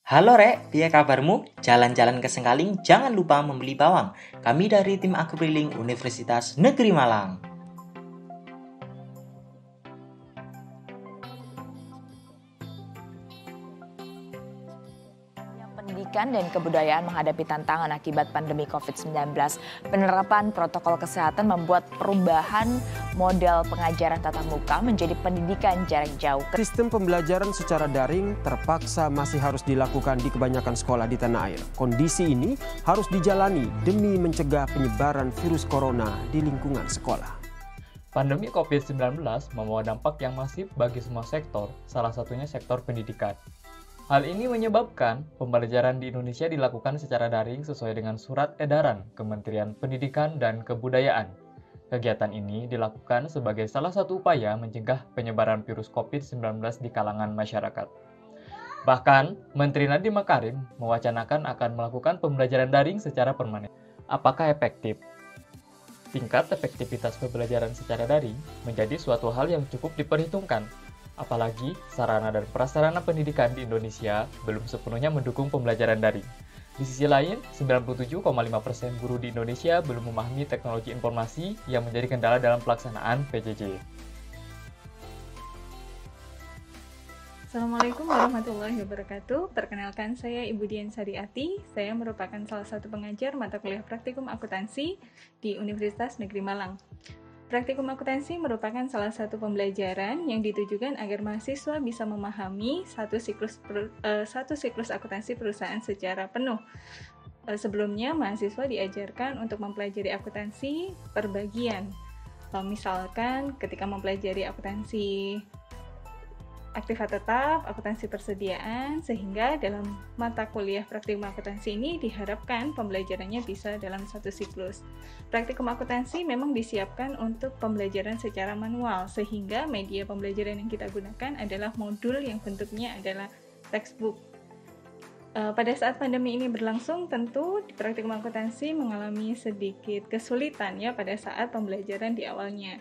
Halo Rek, piye kabarmu? Jalan-jalan ke Sengkaling, jangan lupa membeli bawang. Kami dari tim Akriling Universitas Negeri Malang. Pendidikan dan kebudayaan menghadapi tantangan akibat pandemi COVID-19. Penerapan protokol kesehatan membuat perubahan model pengajaran tatap muka menjadi pendidikan jarak jauh. Sistem pembelajaran secara daring terpaksa masih harus dilakukan di kebanyakan sekolah di tanah air. Kondisi ini harus dijalani demi mencegah penyebaran virus corona di lingkungan sekolah. Pandemi COVID-19 membawa dampak yang masif bagi semua sektor, salah satunya sektor pendidikan. Hal ini menyebabkan pembelajaran di Indonesia dilakukan secara daring sesuai dengan surat edaran Kementerian Pendidikan dan Kebudayaan. Kegiatan ini dilakukan sebagai salah satu upaya mencegah penyebaran virus COVID-19 di kalangan masyarakat. Bahkan, Menteri Nadiem Makarim mewacanakan akan melakukan pembelajaran daring secara permanen. Apakah efektif? Tingkat efektivitas pembelajaran secara daring menjadi suatu hal yang cukup diperhitungkan. Apalagi sarana dan prasarana pendidikan di Indonesia belum sepenuhnya mendukung pembelajaran daring. Di sisi lain, 97,5% guru di Indonesia belum memahami teknologi informasi yang menjadi kendala dalam pelaksanaan PJJ. Assalamualaikum warahmatullahi wabarakatuh. Perkenalkan, saya Ibu Dian Sariati. Saya merupakan salah satu pengajar mata kuliah praktikum akuntansi di Universitas Negeri Malang. Praktikum akuntansi merupakan salah satu pembelajaran yang ditujukan agar mahasiswa bisa memahami satu siklus akuntansi perusahaan secara penuh. Sebelumnya, mahasiswa diajarkan untuk mempelajari akuntansi per bagian. Misalkan ketika mempelajari akuntansi aktiva tetap, akuntansi persediaan, sehingga dalam mata kuliah praktikum akuntansi ini diharapkan pembelajarannya bisa dalam satu siklus. Praktikum akuntansi memang disiapkan untuk pembelajaran secara manual, sehingga media pembelajaran yang kita gunakan adalah modul yang bentuknya adalah textbook. Pada saat pandemi ini berlangsung, tentu di praktikum akuntansi mengalami sedikit kesulitan ya pada saat pembelajaran di awalnya.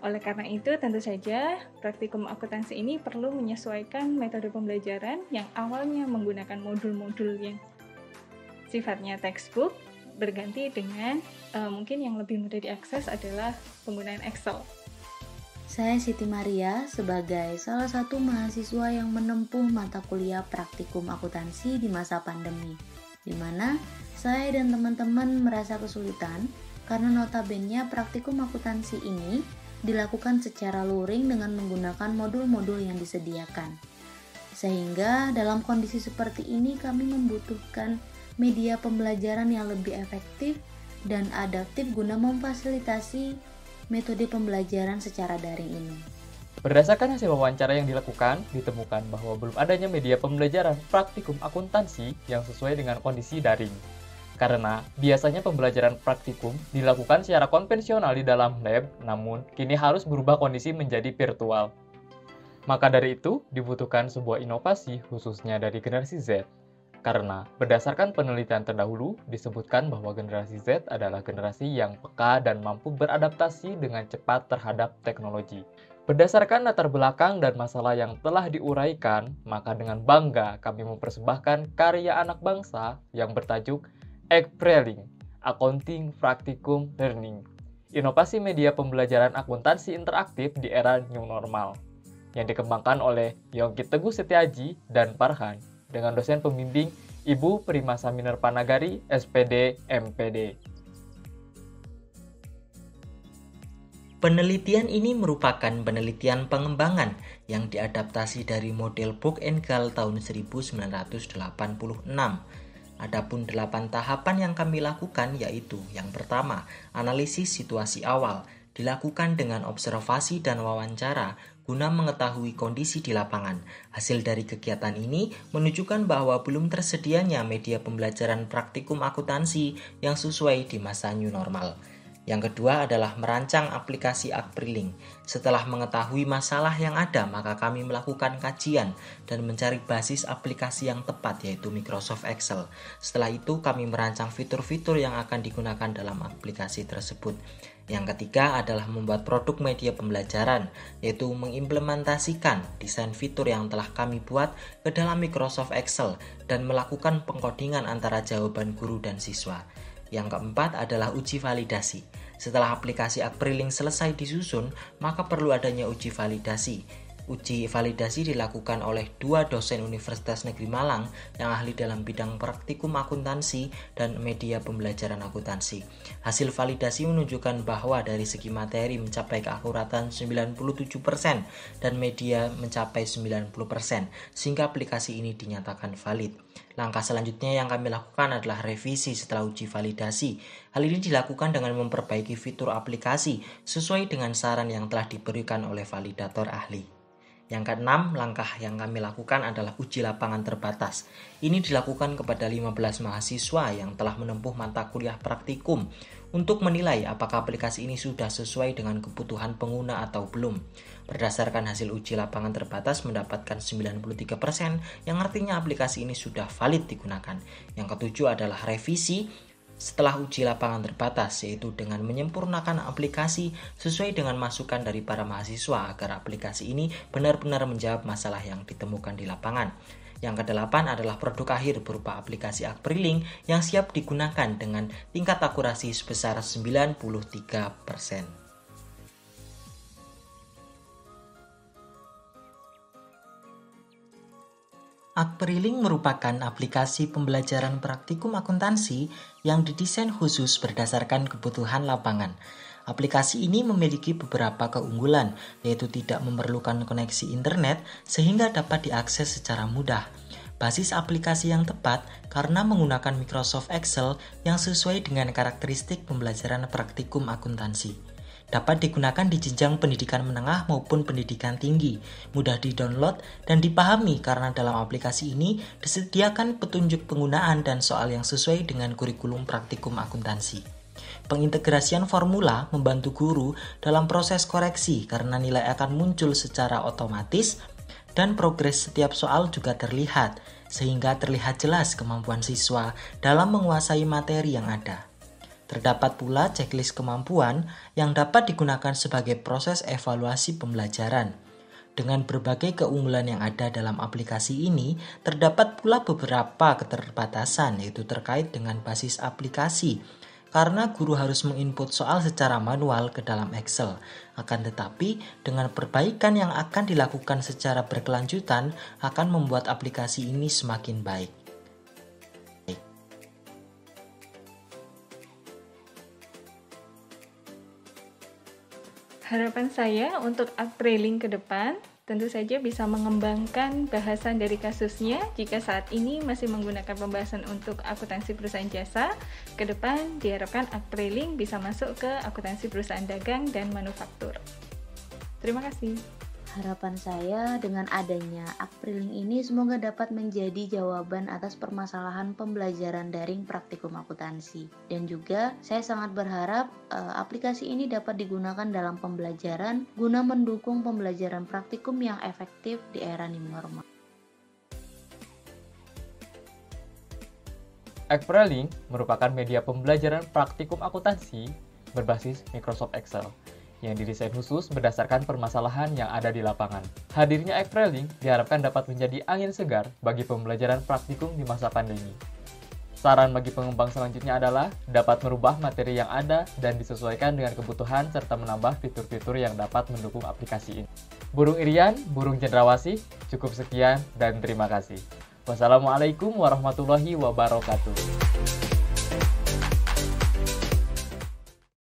Oleh karena itu, tentu saja praktikum akuntansi ini perlu menyesuaikan metode pembelajaran yang awalnya menggunakan modul-modul yang sifatnya textbook, berganti dengan mungkin yang lebih mudah diakses adalah penggunaan Excel. Saya Siti Maria sebagai salah satu mahasiswa yang menempuh mata kuliah praktikum akuntansi di masa pandemi, di mana saya dan teman-teman merasa kesulitan karena notabene praktikum akuntansi ini dilakukan secara luring dengan menggunakan modul-modul yang disediakan. Sehingga dalam kondisi seperti ini kami membutuhkan media pembelajaran yang lebih efektif dan adaptif guna memfasilitasi metode pembelajaran secara daring ini. Berdasarkan hasil wawancara yang dilakukan, ditemukan bahwa belum adanya media pembelajaran praktikum akuntansi yang sesuai dengan kondisi daring. Karena biasanya pembelajaran praktikum dilakukan secara konvensional di dalam lab, namun kini harus berubah kondisi menjadi virtual. Maka dari itu, dibutuhkan sebuah inovasi khususnya dari generasi Z. Karena berdasarkan penelitian terdahulu, disebutkan bahwa generasi Z adalah generasi yang peka dan mampu beradaptasi dengan cepat terhadap teknologi. Berdasarkan latar belakang dan masalah yang telah diuraikan, maka dengan bangga kami mempersembahkan karya anak bangsa yang bertajuk Akriling, Accounting Practicum Learning, inovasi media pembelajaran akuntansi interaktif di era New Normal, yang dikembangkan oleh Yongki Teguh Setiaji dan Farhan, dengan dosen pembimbing Ibu Prima Saminer Panagari, SPD, MPD. Penelitian ini merupakan penelitian pengembangan yang diadaptasi dari model Book and Gall tahun 1986. Adapun 8 tahapan yang kami lakukan yaitu yang pertama, analisis situasi awal, dilakukan dengan observasi dan wawancara guna mengetahui kondisi di lapangan. Hasil dari kegiatan ini menunjukkan bahwa belum tersedianya media pembelajaran praktikum akuntansi yang sesuai di masa new normal. Yang kedua adalah merancang aplikasi Akprilink. Setelah mengetahui masalah yang ada, maka kami melakukan kajian dan mencari basis aplikasi yang tepat, yaitu Microsoft Excel. Setelah itu kami merancang fitur-fitur yang akan digunakan dalam aplikasi tersebut. Yang ketiga adalah membuat produk media pembelajaran, yaitu mengimplementasikan desain fitur yang telah kami buat ke dalam Microsoft Excel dan melakukan pengkodingan antara jawaban guru dan siswa. Yang keempat adalah uji validasi. Setelah aplikasi Akprilink selesai disusun, maka perlu adanya uji validasi. Uji validasi dilakukan oleh 2 dosen Universitas Negeri Malang yang ahli dalam bidang praktikum akuntansi dan media pembelajaran akuntansi. Hasil validasi menunjukkan bahwa dari segi materi mencapai keakuratan 97% dan media mencapai 90%, sehingga aplikasi ini dinyatakan valid. Langkah selanjutnya yang kami lakukan adalah revisi setelah uji validasi. Hal ini dilakukan dengan memperbaiki fitur aplikasi sesuai dengan saran yang telah diberikan oleh validator ahli. Yang keenam, langkah yang kami lakukan adalah uji lapangan terbatas. Ini dilakukan kepada 15 mahasiswa yang telah menempuh mata kuliah praktikum untuk menilai apakah aplikasi ini sudah sesuai dengan kebutuhan pengguna atau belum. Berdasarkan hasil uji lapangan terbatas mendapatkan 93%, yang artinya aplikasi ini sudah valid digunakan. Yang ketujuh adalah revisi setelah uji lapangan terbatas, yaitu dengan menyempurnakan aplikasi sesuai dengan masukan dari para mahasiswa agar aplikasi ini benar-benar menjawab masalah yang ditemukan di lapangan. Yang kedelapan adalah produk akhir berupa aplikasi Akprilink yang siap digunakan dengan tingkat akurasi sebesar 93%. Akprilink merupakan aplikasi pembelajaran praktikum akuntansi yang didesain khusus berdasarkan kebutuhan lapangan. Aplikasi ini memiliki beberapa keunggulan, yaitu tidak memerlukan koneksi internet sehingga dapat diakses secara mudah. Basis aplikasi yang tepat karena menggunakan Microsoft Excel yang sesuai dengan karakteristik pembelajaran praktikum akuntansi. Dapat digunakan di jenjang pendidikan menengah maupun pendidikan tinggi, mudah di-download dan dipahami karena dalam aplikasi ini disediakan petunjuk penggunaan dan soal yang sesuai dengan kurikulum praktikum akuntansi. Pengintegrasian formula membantu guru dalam proses koreksi karena nilai akan muncul secara otomatis dan progres setiap soal juga terlihat, sehingga terlihat jelas kemampuan siswa dalam menguasai materi yang ada. Terdapat pula checklist kemampuan yang dapat digunakan sebagai proses evaluasi pembelajaran. Dengan berbagai keunggulan yang ada dalam aplikasi ini, terdapat pula beberapa keterbatasan, yaitu terkait dengan basis aplikasi, karena guru harus menginput soal secara manual ke dalam Excel. Akan tetapi, dengan perbaikan yang akan dilakukan secara berkelanjutan akan membuat aplikasi ini semakin baik. Harapan saya untuk Akprilink ke depan tentu saja bisa mengembangkan bahasan dari kasusnya. Jika saat ini masih menggunakan pembahasan untuk akuntansi perusahaan jasa, ke depan diharapkan Akprilink bisa masuk ke akuntansi perusahaan dagang dan manufaktur. Terima kasih. Harapan saya dengan adanya Akprilink ini semoga dapat menjadi jawaban atas permasalahan pembelajaran daring praktikum akuntansi. Dan juga saya sangat berharap aplikasi ini dapat digunakan dalam pembelajaran guna mendukung pembelajaran praktikum yang efektif di era new normal. Akprilink merupakan media pembelajaran praktikum akuntansi berbasis Microsoft Excel yang didesain khusus berdasarkan permasalahan yang ada di lapangan. Hadirnya Akprilink diharapkan dapat menjadi angin segar bagi pembelajaran praktikum di masa pandemi. Saran bagi pengembang selanjutnya adalah dapat merubah materi yang ada dan disesuaikan dengan kebutuhan serta menambah fitur-fitur yang dapat mendukung aplikasi ini. Burung Irian, burung cendrawasih, cukup sekian dan terima kasih. Wassalamualaikum warahmatullahi wabarakatuh.